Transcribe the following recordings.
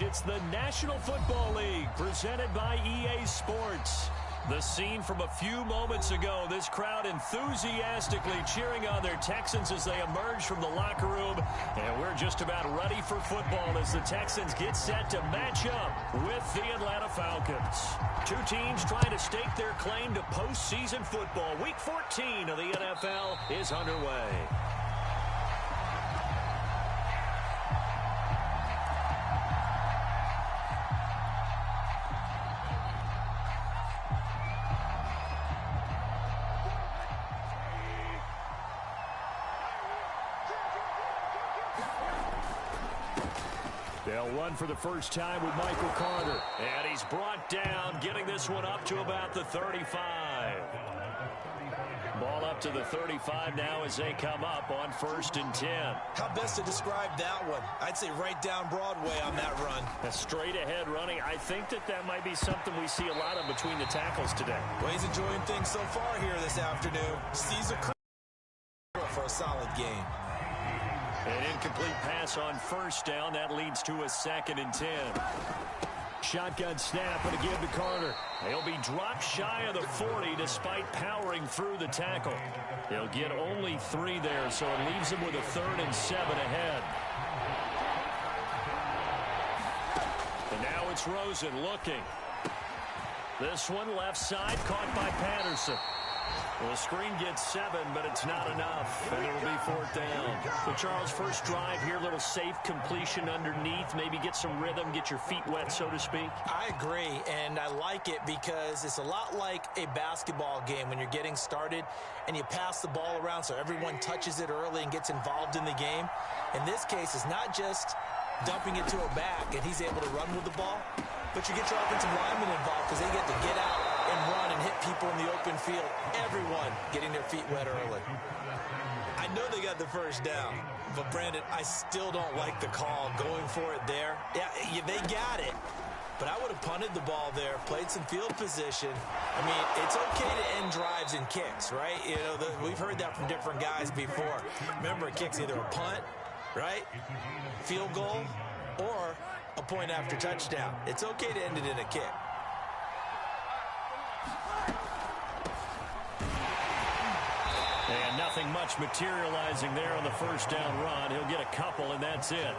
It's the National Football League presented by EA Sports. The scene from a few moments ago, this crowd enthusiastically cheering on their Texans as they emerge from the locker room. And we're just about ready for football as the Texans get set to match up with the Atlanta Falcons. Two teams trying to stake their claim to postseason football. Week 14 of the NFL is underway. They'll run for the first time with Michael Carter. And he's brought down, getting this one up to about the 35. Ball up to the 35 now as they come up on 1st and 10. How best to describe that one? I'd say right down Broadway on that run. A straight ahead running. I think that might be something we see a lot of between the tackles today. Well, he's enjoying things so far here this afternoon. Sees a for a solid game. An incomplete pass on 1st down. That leads to a 2nd and 10. Shotgun snap and a give to Carter. He'll be dropped shy of the 40 despite powering through the tackle. He'll get only 3 there, so it leaves him with a 3rd and 7 ahead. And now it's Rosen looking. This one left side caught by Patterson. Well, the screen gets 7, but it's not enough, and it'll be 4th down. So, Charles, first drive here, little safe completion underneath, maybe get some rhythm, get your feet wet, so to speak. I agree, and I like it because it's a lot like a basketball game when you're getting started and you pass the ball around so everyone touches it early and gets involved in the game. In this case, it's not just dumping it to a back and he's able to run with the ball, but you get your offensive linemen involved because they get to get out and run and hit people in the open field. Everyone getting their feet wet early. I know they got the first down, but Brandon, I still don't like the call going for it there. Yeah, they got it, but I would have punted the ball there, played some field position. I mean, it's okay to end drives and kicks, right? You know, we've heard that from different guys before. Remember, a kick's either a punt, right, field goal, or a point after touchdown. It's okay to end it in a kick. And nothing much materializing there on the first down run. He'll get a couple, and that's it.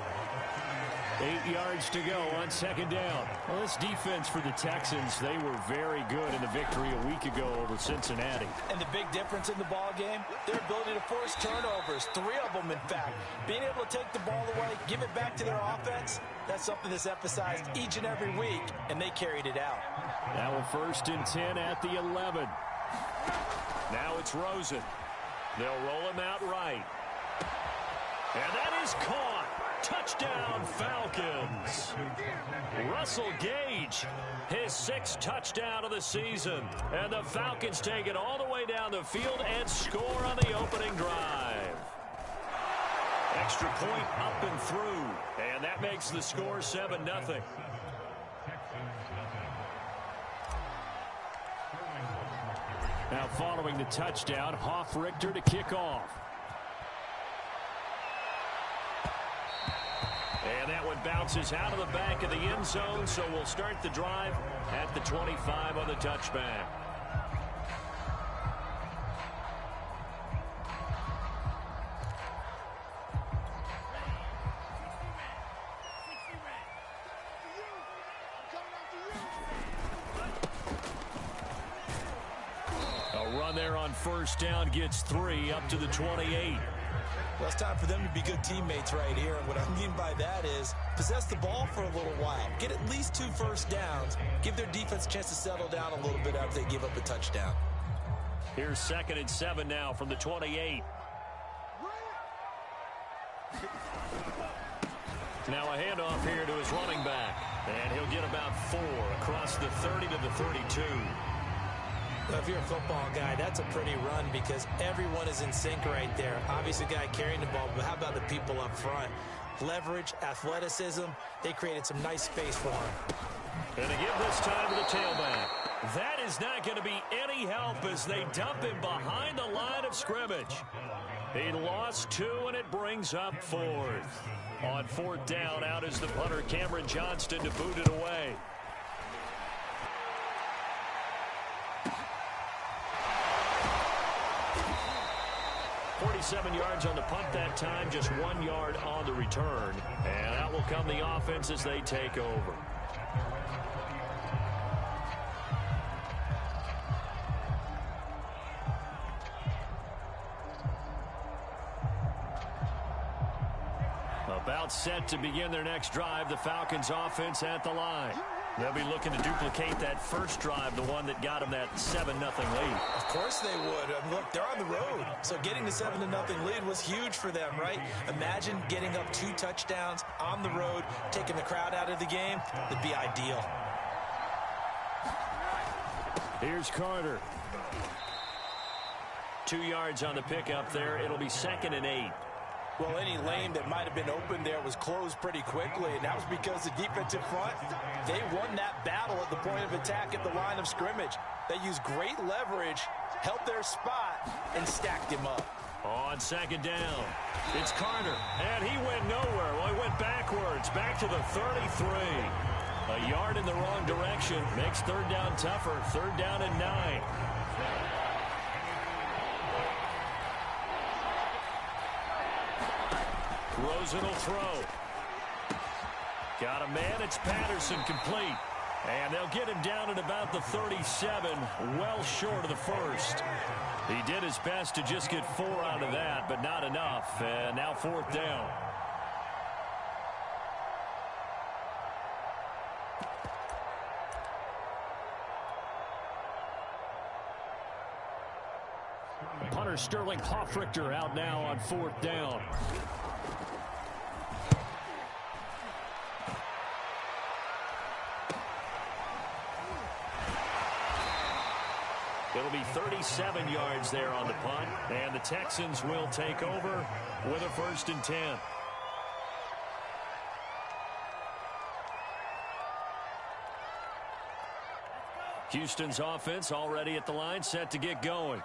8 yards to go on 2nd down. Well, this defense for the Texans, they were very good in the victory a week ago over Cincinnati. And the big difference in the ball game, their ability to force turnovers, 3 of them, in fact. Being able to take the ball away, give it back to their offense, that's something that's emphasized each and every week, and they carried it out. Now a 1st and 10 at the 11. Now it's Rosen. They'll roll him out right. And that is caught. Touchdown, Falcons. Russell Gage, his 6th touchdown of the season. And the Falcons take it all the way down the field and score on the opening drive. Extra point up and through. And that makes the score 7-0. Now following the touchdown, Hoff-Richter to kick off. And that one bounces out of the back of the end zone, so we'll start the drive at the 25 on the touchback. A run there on 1st down gets 3 up to the 28. Well, it's time for them to be good teammates right here. And what I mean by that is possess the ball for a little while. Get at least 2 first downs. Give their defense a chance to settle down a little bit after they give up a touchdown. Here's 2nd and 7 now from the 28. Now a handoff here to his running back. And he'll get about 4 across the 30 to the 32. If you're a football guy, that's a pretty run because everyone is in sync right there. Obviously, the guy carrying the ball, but how about the people up front? Leverage, athleticism, they created some nice space for him. And to give this time to the tailback. That is not going to be any help as they dump him behind the line of scrimmage. He lost 2, and it brings up 4th. On 4th down, out is the punter, Cameron Johnston, to boot it away. .47 yards on the punt that time, just 1 yard on the return. And out will come the offense as they take over. About set to begin their next drive, the Falcons offense at the line. They'll be looking to duplicate that first drive, the one that got them that 7-0 lead. Of course they would. Look, they're on the road, so getting the 7-0 lead was huge for them, right? Imagine getting up 2 touchdowns on the road, taking the crowd out of the game. It'd be ideal. Here's Carter. 2 yards on the pickup there. It'll be 2nd and 8. Well, any lane that might have been open there was closed pretty quickly, and that was because the defensive front, they won that battle at the point of attack at the line of scrimmage. They used great leverage, held their spot, and stacked him up. On 2nd down, it's Carter, and he went nowhere. Well, he went backwards, back to the 33. A yard in the wrong direction makes 3rd down tougher. 3rd down and 9. Rosen will throw. Got a man. It's Patterson, complete. And they'll get him down at about the 37, well short of the first. He did his best to just get 4 out of that, but not enough. And now 4th down. Punter Sterling Hoffrichter out now on 4th down. It'll be 37 yards there on the punt, and the Texans will take over with a 1st and 10. Houston's offense already at the line, set to get going.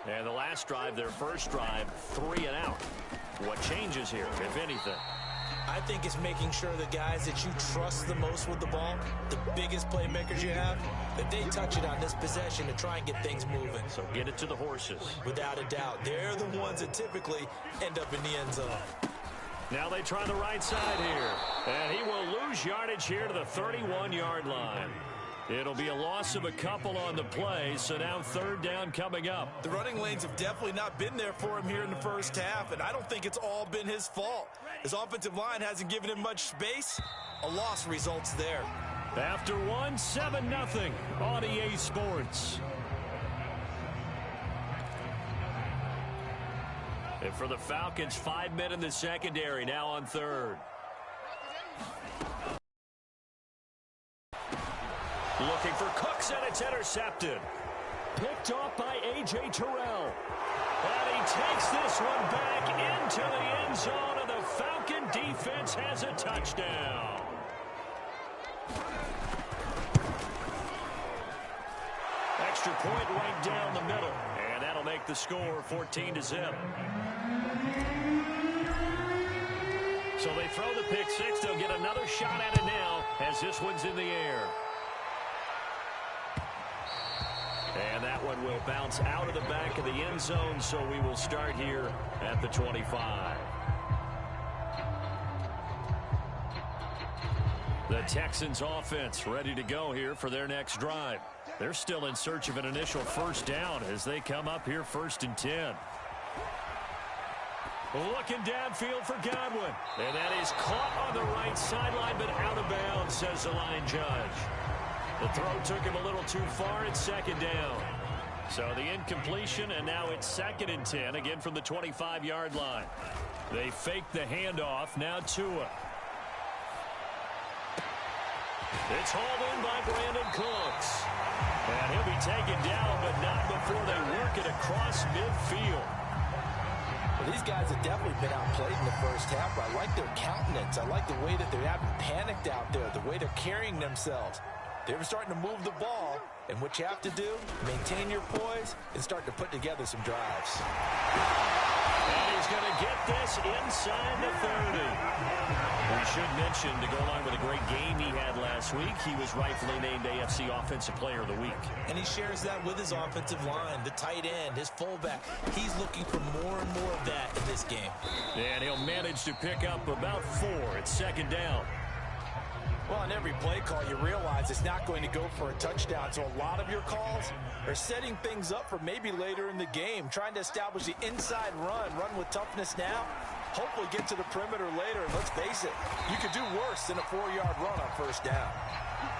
And the last drive, their first drive, 3 and out. What changes here, if anything? I think it's making sure the guys that you trust the most with the ball, the biggest playmakers you have, that they touch it on this possession to try and get things moving. So get it to the horses. Without a doubt. They're the ones that typically end up in the end zone. Now they try the right side here. And he will lose yardage here to the 31-yard line. It'll be a loss of a couple on the play, so now 3rd down coming up. The running lanes have definitely not been there for him here in the first half, and I don't think it's all been his fault. His offensive line hasn't given him much space. A loss results there. After 1, 7-0 on EA Sports. And for the Falcons, 5 men in the secondary, now on 3rd. Looking for Cooks, and it's intercepted. Picked off by A.J. Terrell. And he takes this one back into the end zone, and the Falcon defense has a touchdown. Extra point right down the middle, and that'll make the score 14-0. So they throw the pick 6. They'll get another shot at it now as this one's in the air. And that one will bounce out of the back of the end zone, so we will start here at the 25. The Texans offense ready to go here for their next drive. They're still in search of an initial 1st down as they come up here 1st and 10. Looking downfield for Godwin. And that is caught on the right sideline, but out of bounds, says the line judge. The throw took him a little too far. It's 2nd down. So the incompletion, and now it's 2nd and 10, again from the 25-yard line. They fake the handoff. Now Tua. It's hauled in by Brandon Cooks. And he'll be taken down, but not before they work it across midfield. Well, these guys have definitely been outplayed in the first half. I like their countenance. I like the way that they haven't panicked out there, the way they're carrying themselves. They're starting to move the ball, and what you have to do, maintain your poise and start to put together some drives. And he's going to get this inside the 30. We should mention, to go along with a great game he had last week, he was rightfully named AFC Offensive Player of the Week. And he shares that with his offensive line, the tight end, his fullback. He's looking for more and more of that in this game. And he'll manage to pick up about 4. It's second down. Well, on every play call, you realize it's not going to go for a touchdown. So a lot of your calls are setting things up for maybe later in the game, trying to establish the inside run with toughness now, hopefully get to the perimeter later. And let's face it, you could do worse than a 4-yard run on first down.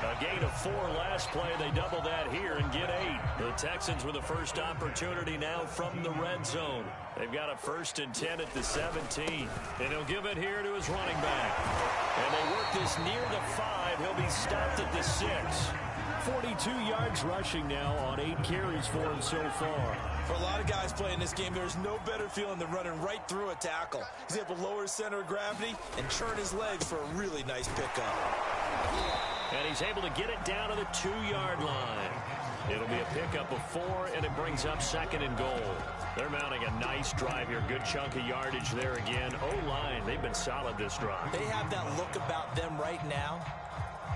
A gain of 4 last play. They double that here and get 8. The Texans with the first opportunity now from the red zone. They've got a 1st and 10 at the 17. And he'll give it here to his running back. And they work this near the 5. He'll be stopped at the 6. 42 yards rushing now on 8 carries for him so far. For a lot of guys playing this game, there's no better feeling than running right through a tackle. He's able to lower his center of gravity and churn his legs for a really nice pickup. And he's able to get it down to the 2-yard line. It'll be a pickup of 4, and it brings up 2nd and goal. They're mounting a nice drive here. Good chunk of yardage there again. O-line, they've been solid this drive. They have that look about them right now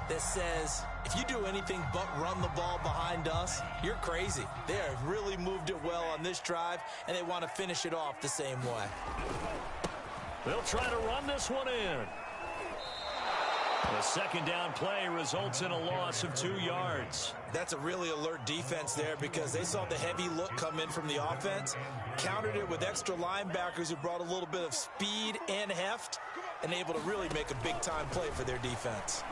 that says, if you do anything but run the ball behind us, you're crazy. They have really moved it well on this drive, and they want to finish it off the same way. They'll try to run this one in. The second down play results in a loss of 2 yards. That's a really alert defense there because they saw the heavy look come in from the offense, countered it with extra linebackers who brought a little bit of speed and heft, and able to really make a big-time play for their defense.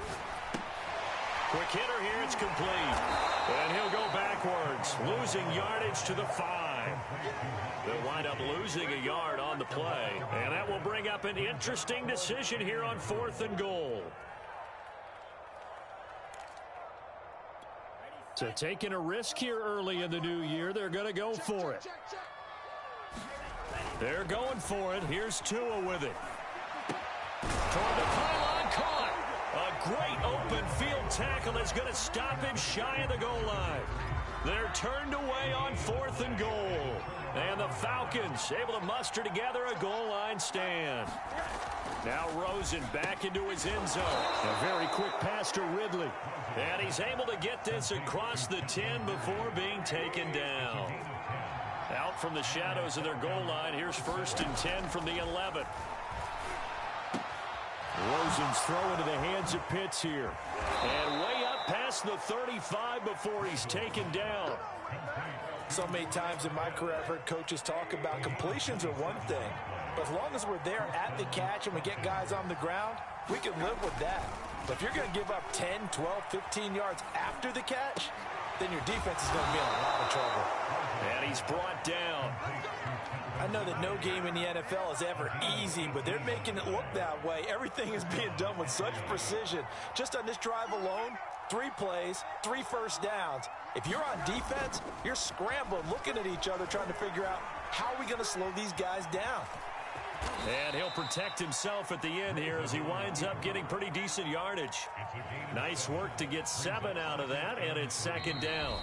Quick hitter here, it's complete. And he'll go backwards, losing yardage to the 5. They'll wind up losing a yard on the play. And that will bring up an interesting decision here on 4th and goal. So taking a risk here early in the new year, they're going to go for it. They're going for it. Here's Tua with it. Toward the pylon, caught. A great open field tackle that's going to stop him shy of the goal line. They're turned away on 4th and goal. And the Falcons able to muster together a goal line stand. Now Rosen back into his end zone. A very quick pass to Ridley. And he's able to get this across the 10 before being taken down. Out from the shadows of their goal line. Here's 1st and 10 from the 11. Rosen's throw into the hands of Pitts here. And way up past the 35 before he's taken down. So many times in my career I've heard coaches talk about completions are one thing. But as long as we're there at the catch and we get guys on the ground, we can live with that. But if you're going to give up 10, 12, 15 yards after the catch, then your defense is going to be in a lot of trouble. And he's brought down. I know that no game in the NFL is ever easy, but they're making it look that way. Everything is being done with such precision. Just on this drive alone, 3 plays, 3 first downs. If you're on defense, you're scrambling, looking at each other, trying to figure out how are we going to slow these guys down. And he'll protect himself at the end here as he winds up getting pretty decent yardage. Nice work to get 7 out of that, and it's 2nd down.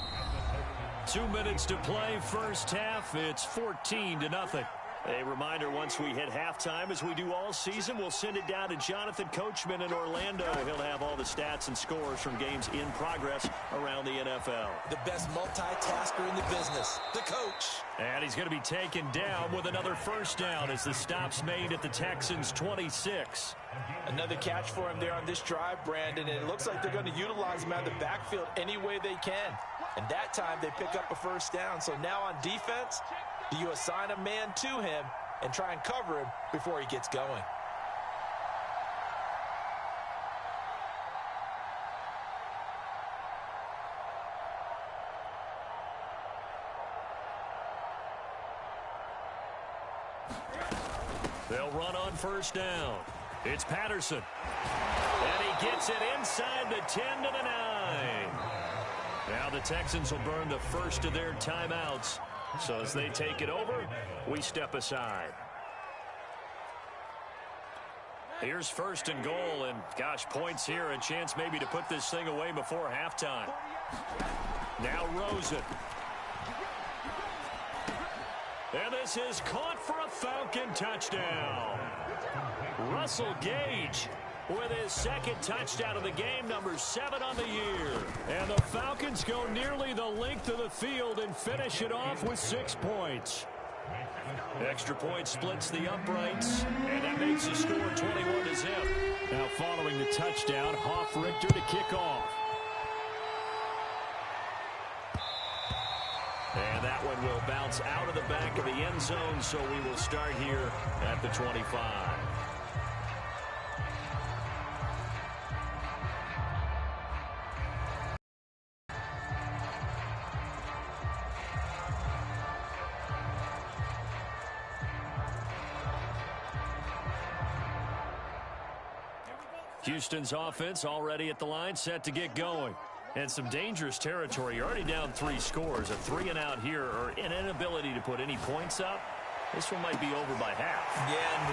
2 minutes to play, first half. It's 14-0. A reminder, once we hit halftime, as we do all season, we'll send it down to Jonathan Coachman in Orlando. He'll have all the stats and scores from games in progress around the NFL. The best multitasker in the business, the coach. And he's going to be taken down with another first down as the stop's made at the Texans' 26. Another catch for him there on this drive, Brandon, and it looks like they're going to utilize him out of the backfield any way they can. And that time they pick up a first down. So now on defense, do you assign a man to him and try and cover him before he gets going? They'll run on first down. It's Patterson. And he gets it inside the 10 to the 9. Now the Texans will burn the first of their timeouts. So as they take it over, we step aside. Here's first and goal, and gosh, points here, a chance maybe to put this thing away before halftime. Now Rosen. And this is caught for a Falcon touchdown. Russell Gage with his second touchdown of the game, number 7 on the year. And the Falcons go nearly the length of the field and finish it off with 6 points. Extra point splits the uprights, and that makes the score 21-0. Now following the touchdown, Hoff-Richter to kick off. And that one will bounce out of the back of the end zone, so we will start here at the 25. Houston's offense already at the line, set to get going. And some dangerous territory. You're already down 3 scores. A 3-and-out here, or an inability to put any points up. This one might be over by half. Yeah, and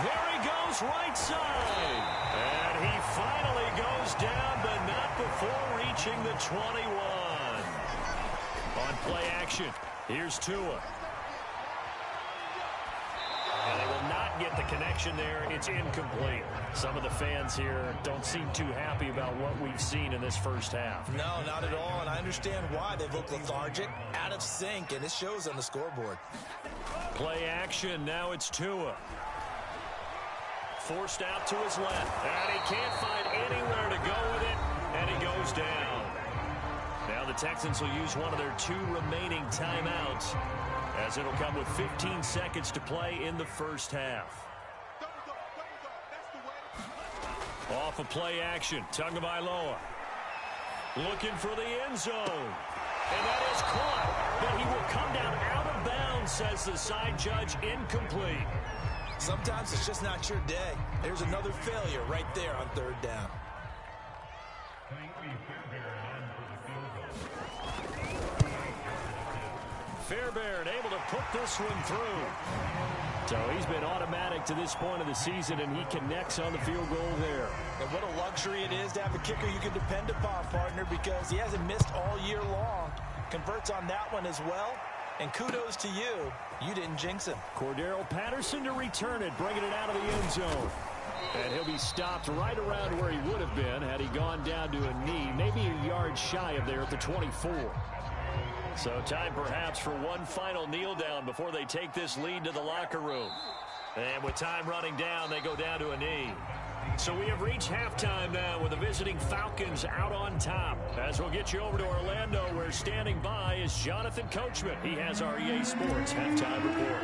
there he goes, right side. And he finally goes down, but not before reaching the 21. On play action, here's Tua. And they will not get the connection there. It's incomplete. Some of the fans here don't seem too happy about what we've seen in this first half. No, not at all, and I understand why. They've looked lethargic, out of sync, and it shows on the scoreboard. Play action, now it's Tua. Forced out to his left, and he can't find anywhere to go with it, and he goes down. Now the Texans will use one of their 2 remaining timeouts, as it'll come with 15 seconds to play in the first half. Off of play action, Tagovailoa looking for the end zone. And that is caught, but he will come down out of bounds, says the side judge, incomplete. Sometimes it's just not your day. There's another failure right there on 3rd down. Fairbairn able to put this one through. So he's been automatic to this point of the season, and he connects on the field goal there. And what a luxury it is to have a kicker you can depend upon, partner, because he hasn't missed all year long. Converts on that one as well. And kudos to you. You didn't jinx him. Cordero Patterson to return it, bringing it out of the end zone. And he'll be stopped right around where he would have been had he gone down to a knee, maybe a yard shy of there at the 24. So time perhaps for one final kneel down before they take this lead to the locker room. And with time running down, they go down to a knee. So we have reached halftime now with the visiting Falcons out on top. As we'll get you over to Orlando, where standing by is Jonathan Coachman. He has our EA Sports halftime report.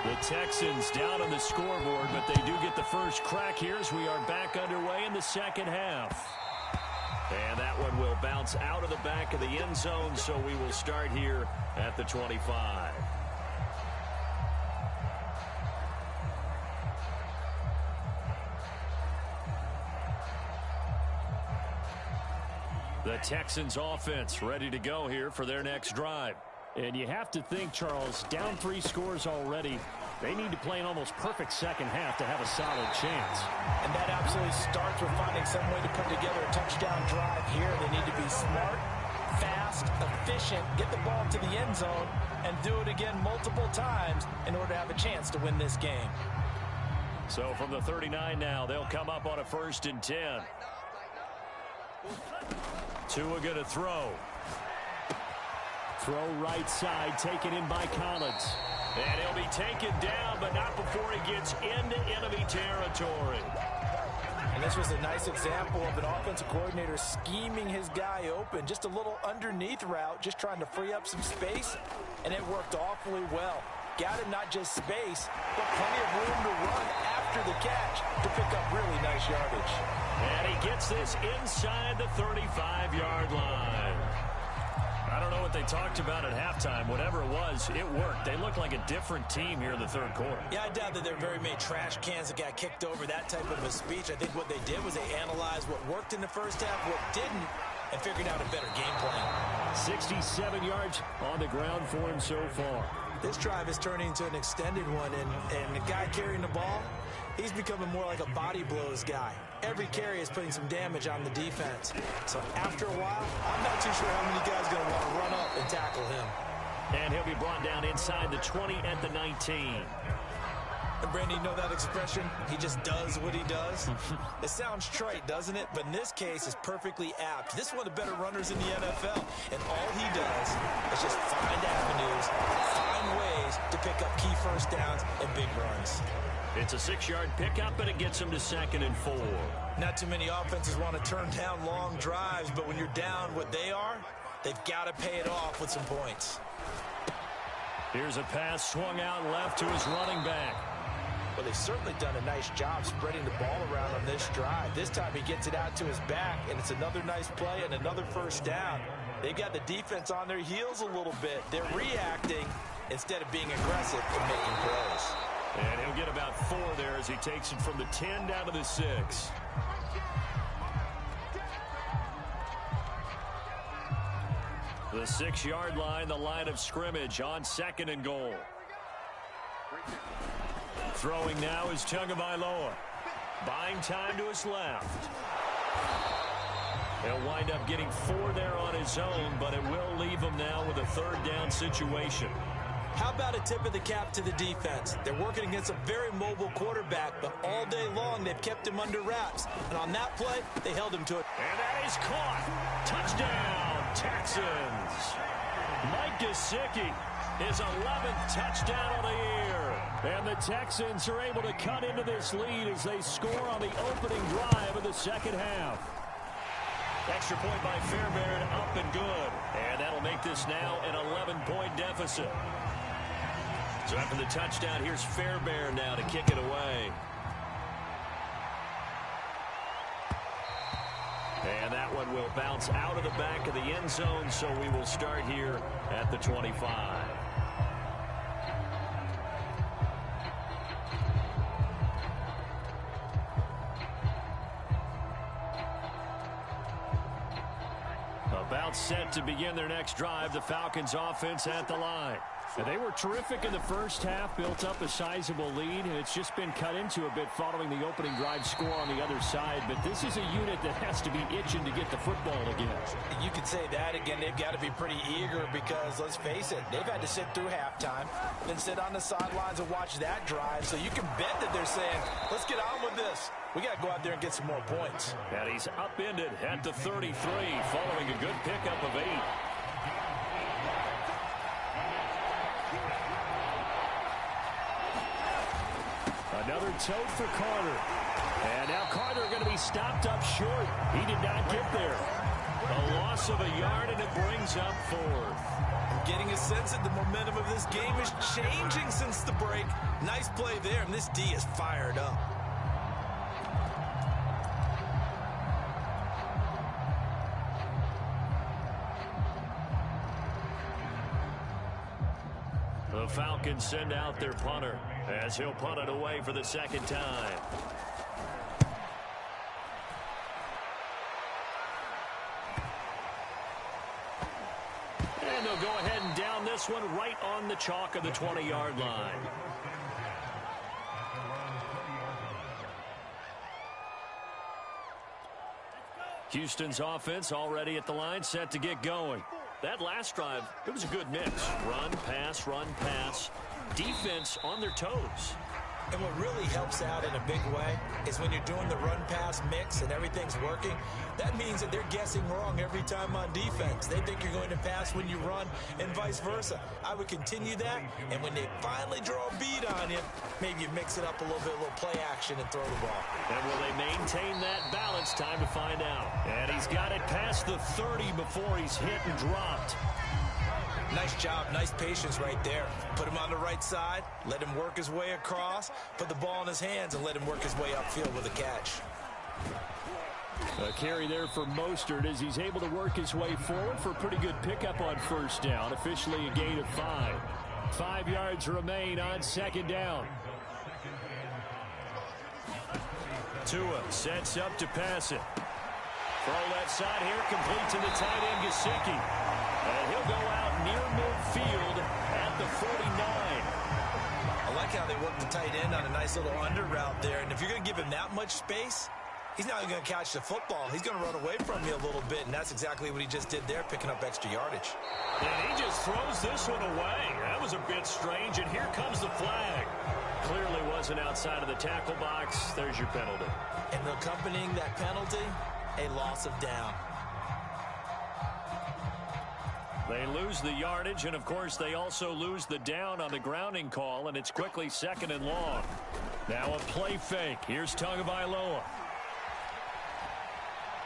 The Texans down on the scoreboard, but they do get the first crack here as we are back underway in the second half. And that one will bounce out of the back of the end zone, so we will start here at the 25. The Texans offense ready to go here for their next drive. And you have to think, Charles, down 3 scores already. They need to play an almost perfect second half to have a solid chance. And that absolutely starts with finding some way to put together a touchdown drive here. They need to be smart, fast, efficient, get the ball to the end zone, and do it again multiple times in order to have a chance to win this game. So from the 39 now, they'll come up on a 1st and 10. Tua going to throw. Throw right side, taken in by Collins. And he'll be taken down, but not before he gets into enemy territory. And this was a nice example of an offensive coordinator scheming his guy open. Just a little underneath route, just trying to free up some space, and it worked awfully well. Got him not just space, but plenty of room to run after the catch to pick up really nice yardage. And he gets this inside the 35-yard line. I don't know what they talked about at halftime. Whatever it was, it worked. They looked like a different team here in the 3rd quarter. Yeah, I doubt that there are very many trash cans that got kicked over, that type of a speech. I think what they did was they analyzed what worked in the first half, what didn't, and figured out a better game plan. 67 yards on the ground for him so far. This drive is turning into an extended one, and the guy carrying the ball, he's becoming more like a body blows guy. Every carry is putting some damage on the defense. So after a while, I'm not too sure how many guys are going to want to run up and tackle him. And he'll be brought down inside the 20 at the 19. And Brandon, you know that expression? He just does what he does. It sounds trite, doesn't it? But in this case, it's perfectly apt. This is one of the better runners in the NFL. And all he does is just find avenues, find ways to pick up key first downs and big runs. It's a 6-yard pickup, and it gets him to 2nd and 4. Not too many offenses want to turn down long drives, but when you're down what they are, they've got to pay it off with some points. Here's a pass swung out left to his running back. Well, they've certainly done a nice job spreading the ball around on this drive. This time he gets it out to his back, and it's another nice play and another first down. They've got the defense on their heels a little bit. They're reacting instead of being aggressive and making plays. And he'll get about 4 there as he takes it from the 10 down to the 6. The 6-yard line, the line of scrimmage on 2nd and goal. Throwing now is Tagovailoa. Buying time to his left. He'll wind up getting 4 there on his own, but it will leave him now with a 3rd down situation. How about a tip of the cap to the defense? They're working against a very mobile quarterback, but all day long they've kept him under wraps. And on that play, they held him to it. And that is caught. Touchdown, Texans. Mike Gesicki, his 11th touchdown of the year. And the Texans are able to cut into this lead as they score on the opening drive of the second half. Extra point by Fairbairn, up and good. And that'll make this now an 11-point deficit. So after the touchdown, here's Fairbairn now to kick it away. And that one will bounce out of the back of the end zone, so we will start here at the 25. About set to begin their next drive, the Falcons offense at the line. And they were terrific in the first half, built up a sizable lead, and it's just been cut into a bit following the opening drive score on the other side. But this is a unit that has to be itching to get the football again. You could say that again. They've got to be pretty eager because, let's face it, they've had to sit through halftime, then sit on the sidelines and watch that drive. So you can bet that they're saying, let's get on with this. We got to go out there and get some more points. And he's upended at the 33 following a good pickup of 8. Another tote for Carter. And now Carter going to be stopped up short. He did not get there. A loss of a yard, and it brings up 4th. I'm getting a sense that the momentum of this game is changing since the break. Nice play there, and this D is fired up. The Falcons send out their punter as he'll punt it away for the 2nd time. And they'll go ahead and down this one right on the chalk of the 20-yard line. Houston's offense already at the line, set to get going. That last drive, it was a good mix. Run, pass. Defense on their toes. And what really helps out in a big way is when you're doing the run-pass mix and everything's working, that means that they're guessing wrong every time on defense. They think you're going to pass when you run and vice versa. I would continue that, and when they finally draw a bead on you, maybe you mix it up a little bit, a little play action and throw the ball. And will they maintain that balance? Time to find out. And he's got it past the 30 before he's hit and dropped. Nice job, nice patience right there. Put him on the right side, let him work his way across, put the ball in his hands, and let him work his way upfield with a catch. A carry there for Mostert as he's able to work his way forward for a pretty good pickup on 1st down. Officially a gain of 5. 5 yards remain on 2nd down. Tua sets up to pass it. Throw that left side here, complete to the tight end, Gesicki. And he'll go out near midfield at the 49. I like how they work the tight end on a nice little under route there. And if you're going to give him that much space, he's not going to catch the football. He's going to run away from you a little bit, and that's exactly what he just did there, picking up extra yardage. And he just throws this one away. That was a bit strange, and here comes the flag. Clearly wasn't outside of the tackle box. There's your penalty. And accompanying that penalty, a loss of down. They lose the yardage, and of course they also lose the down on the grounding call, and it's quickly 2nd and long. Now a play fake. Here's Tagovailoa.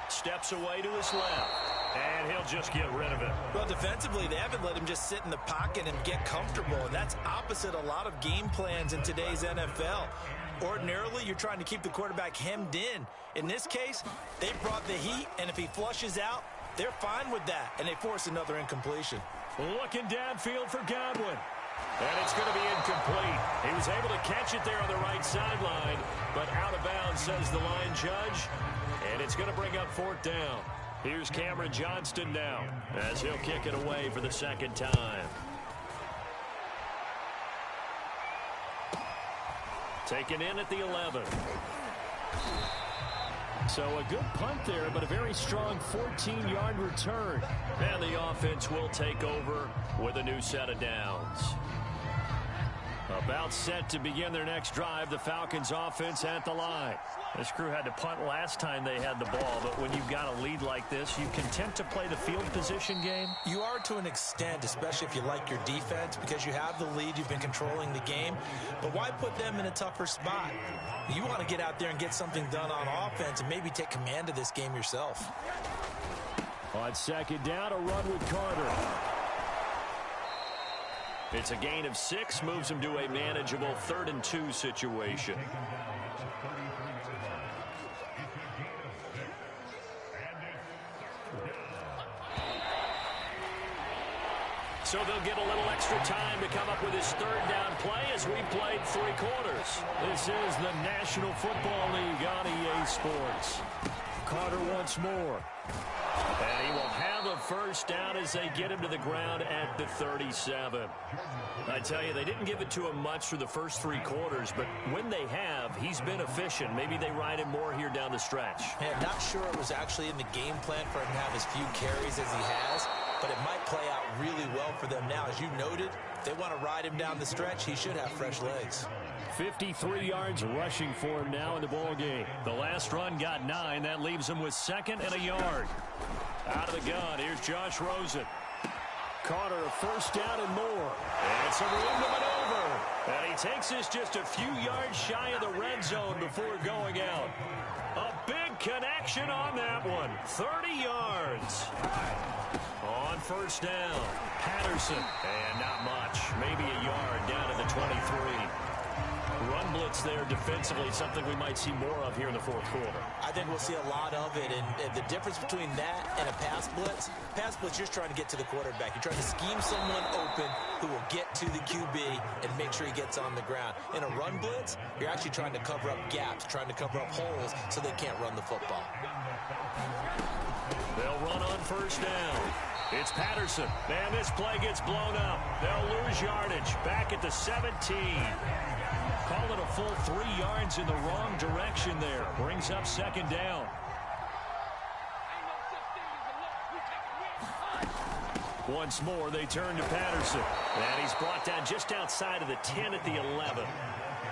Steps away to his left, and he'll just get rid of it. Well, defensively, they haven't let him just sit in the pocket and get comfortable, and that's opposite a lot of game plans in today's NFL. Ordinarily, you're trying to keep the quarterback hemmed in. In this case, they brought the heat, and if he flushes out, they're fine with that, and they force another incompletion. Looking downfield for Godwin. And it's going to be incomplete. He was able to catch it there on the right sideline, but out of bounds, says the line judge. And it's going to bring up 4th down. Here's Cameron Johnston now, as he'll kick it away for the 2nd time. Taken in at the 11. So a good punt there, but a very strong 14-yard return. And the offense will take over with a new set of downs. About set to begin their next drive, the Falcons offense at the line. This crew had to punt last time they had the ball, but when you've got a lead like this, you content to play the field position game? You are to an extent, especially if you like your defense, because you have the lead, you've been controlling the game. But why put them in a tougher spot? You want to get out there and get something done on offense and maybe take command of this game yourself. On 2nd down, a run with Carter. It's a gain of 6, moves him to a manageable 3rd and 2 situation. So they'll get a little extra time to come up with his 3rd down play as we played 3 quarters. This is the National Football League on EA Sports. Carter once more. And he will have a 1st down as they get him to the ground at the 37. I tell you, they didn't give it to him much through the first 3 quarters, but when they have, he's been efficient. Maybe they ride him more here down the stretch. Yeah, I'm not sure it was actually in the game plan for him to have as few carries as he has, but it might play out really well for them now. As you noted, if they want to ride him down the stretch, he should have fresh legs. 53 yards rushing for him now in the ball game. The last run got 9. That leaves him with 2nd and a yard. Out of the gun, here's Josh Rosen. Carter, a 1st down and more. And it's a room to maneuver. And he takes this just a few yards shy of the red zone before going out. A big connection on that one. 30 yards. On 1st down, Patterson. And not much. Maybe a yard down to the 23. Run blitz there defensively, something we might see more of here in the 4th quarter. I think we'll see a lot of it, and the difference between that and a pass blitz, you're just trying to get to the quarterback. You're trying to scheme someone open who will get to the QB and make sure he gets on the ground. In a run blitz, you're actually trying to cover up gaps, trying to cover up holes so they can't run the football. They'll run on 1st down. It's Patterson, and this play gets blown up. They'll lose yardage back at the 17. Call it a full 3 yards in the wrong direction there. Brings up 2nd down. Once more, they turn to Patterson. And he's brought down just outside of the 10 at the 11.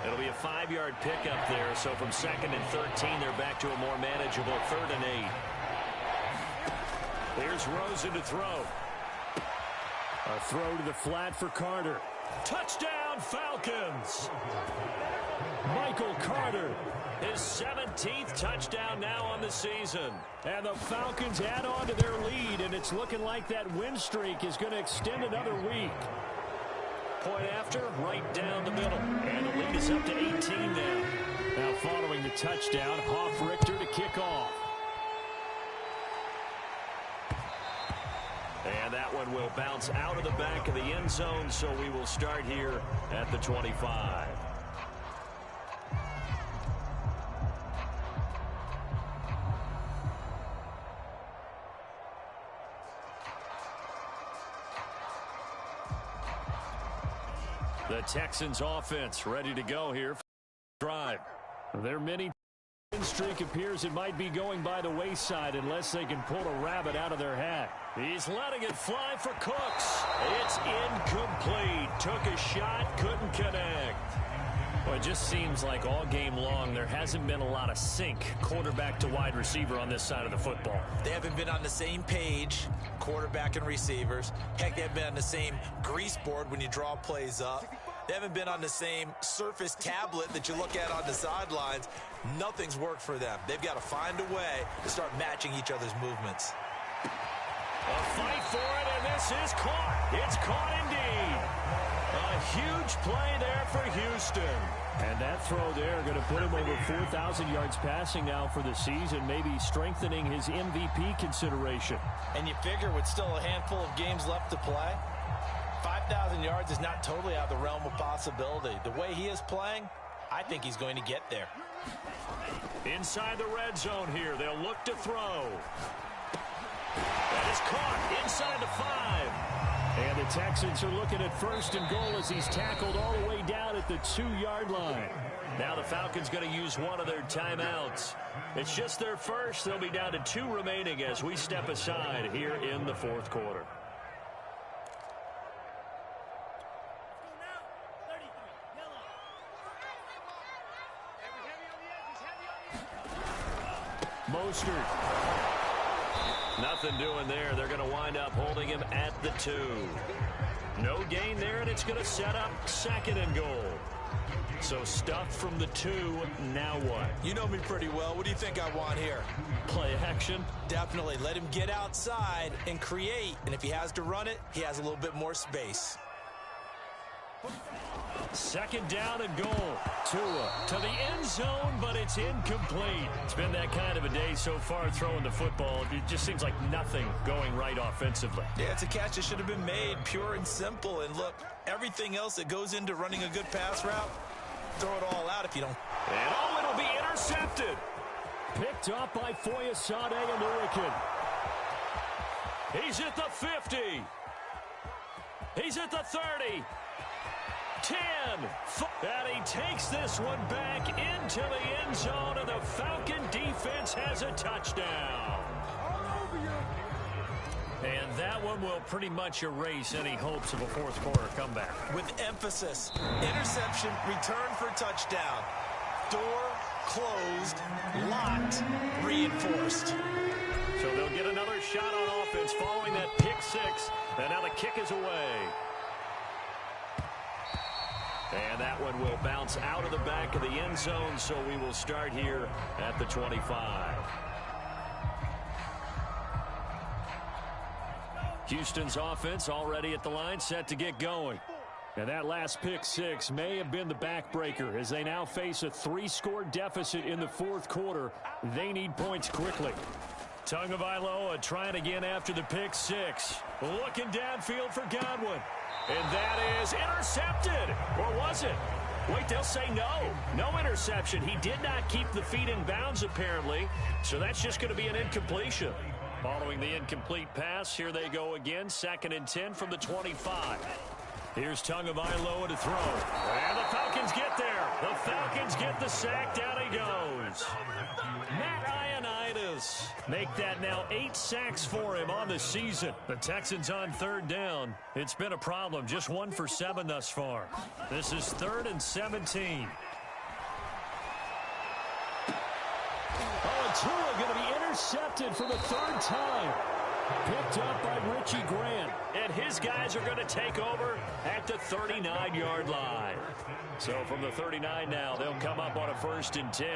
It'll be a 5-yard pickup there. So from 2nd and 13, they're back to a more manageable 3rd and 8. Here's Rosen to throw. A throw to the flat for Carter. Touchdown, Falcons! Michael Carter, his 17th touchdown now on the season. And the Falcons add on to their lead, and it's looking like that win streak is going to extend another week. Point after, right down the middle. And the lead is up to 18 now. Now following the touchdown, Hoff-Richter to kick off. And that one will bounce out of the back of the end zone, so we will start here at the 25. The Texans offense ready to go here for the drive. Their mini streak appears it might be going by the wayside unless they can pull a rabbit out of their hat. He's letting it fly for Cooks. It's incomplete. Took a shot, couldn't connect. Well, it just seems like all game long there hasn't been a lot of sync quarterback to wide receiver on this side of the football. They haven't been on the same page, quarterback and receivers. Heck, they haven't been on the same grease board when you draw plays up. They haven't been on the same surface tablet that you look at on the sidelines. Nothing's worked for them. They've got to find a way to start matching each other's movements. A fight for it, and this is caught. It's caught indeed. A huge play there for Houston. And that throw there going to put him over 4,000 yards passing now for the season, maybe strengthening his MVP consideration. And you figure with still a handful of games left to play, 5,000 yards is not totally out of the realm of possibility. The way he is playing, I think he's going to get there. Inside the red zone here, they'll look to throw. That is caught inside the 5. And the Texans are looking at first and goal as he's tackled all the way down at the 2-yard line. Now the Falcons going to use one of their timeouts. It's just their first. They'll be down to 2 remaining as we step aside here in the fourth quarter. Mostert. Nothing doing there. They're going to wind up holding him at the 2. No gain there, and it's going to set up second and goal. So stuffed from the 2. Now what? You know me pretty well. What do you think I want here? Play action? Definitely. Let him get outside and create. And if he has to run it, he has a little bit more space. Second down and goal. Tua to the end zone, but it's incomplete. It's been that kind of a day so far throwing the football. It just seems like nothing going right offensively. Yeah, it's a catch that should have been made, pure and simple. And look, everything else that goes into running a good pass route, throw it all out if you don't. And oh, it'll be intercepted. Picked up by Foyesade and Hurricane. He's at the 50. He's at the 30. 10. And he takes this one back into the end zone, and the Falcon defense has a touchdown. And that one will pretty much erase any hopes of a fourth quarter comeback. With emphasis, interception, return for touchdown. Door closed, locked, reinforced. So they'll get another shot on offense following that pick 6, and now the kick is away. And that one will bounce out of the back of the end zone, so we will start here at the 25. Houston's offense already at the line, set to get going. And that last pick 6 may have been the backbreaker as they now face a 3-score deficit in the fourth quarter. They need points quickly. Tagovailoa trying again after the pick 6. Looking downfield for Godwin. And that is intercepted. Or was it? Wait, they'll say no. No interception. He did not keep the feet in bounds, apparently. So that's just going to be an incompletion. Following the incomplete pass, here they go again. 2nd and 10 from the 25. Here's Tagovailoa to throw. And the Falcons get there. The Falcons get the sack. Down he goes. Matt Ioannidis make that now 8 sacks for him on the season. The Texans on 3rd down. It's been a problem. Just 1 for 7 thus far. This is 3rd and 17. Oh, and Tua going to be intercepted for the 3rd time. Picked up by Richie Grant. And his guys are going to take over at the 39-yard line. So from the 39 now, they'll come up on a 1st and 10.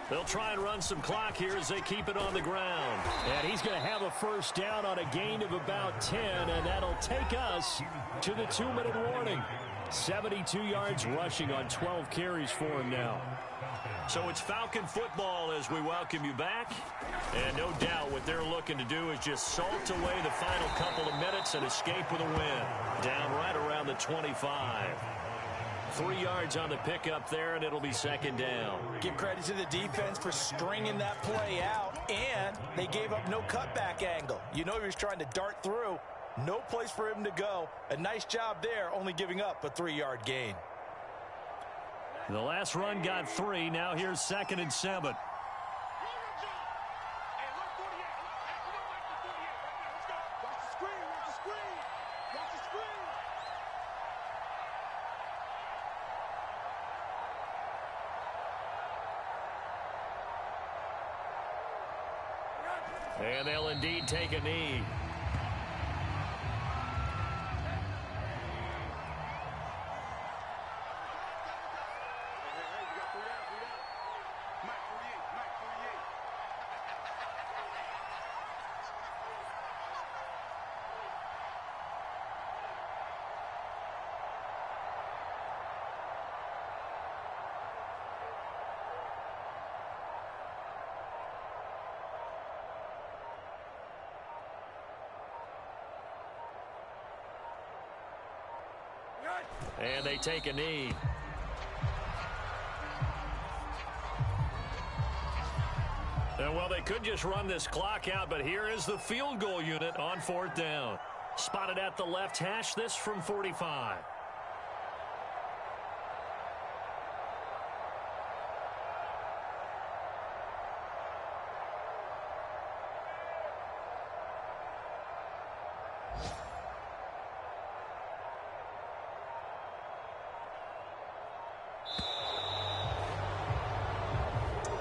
They'll try and run some clock here as they keep it on the ground. And he's going to have a 1st down on a gain of about 10, and that'll take us to the 2-minute warning. 72 yards rushing on 12 carries for him now. So it's Falcon football as we welcome you back. And no doubt what they're looking to do is just salt away the final couple of minutes and escape with a win. Down right around the 25. 3 yards on the pickup there, and it'll be 2nd down. Give credit to the defense for stringing that play out, and they gave up no cutback angle. You know he was trying to dart through. No place for him to go. A nice job there, only giving up a 3-yard gain. The last run got 3. Now here's 2nd and 7. And they'll indeed take a knee. And they take a knee. And well, they could just run this clock out, but here is the field goal unit on 4th down. Spotted at the left hash, this from 45.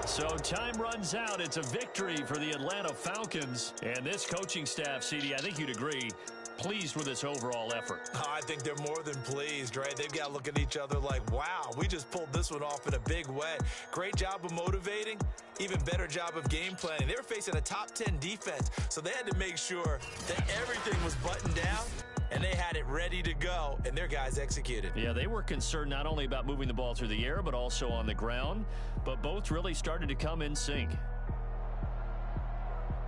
So time runs out. It's a victory for the Atlanta Falcons. And this coaching staff, CD, I think you'd agree, pleased with this overall effort. Oh, I think they're more than pleased, right? They've got to look at each other like, wow, we just pulled this one off in a big way. Great job of motivating. Even better job of game planning. They were facing a top 10 defense, so they had to make sure that everything was buttoned down. And they had it ready to go, and their guys executed. Yeah, they were concerned not only about moving the ball through the air, but also on the ground. But both really started to come in sync.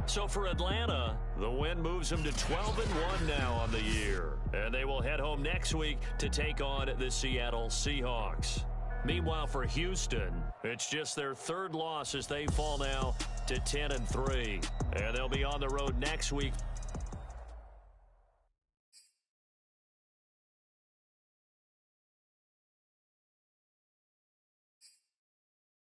So for Atlanta, the win moves them to 12-1 now on the year. And they will head home next week to take on the Seattle Seahawks. Meanwhile, for Houston, it's just their 3rd loss as they fall now to 10-3. And they'll be on the road next week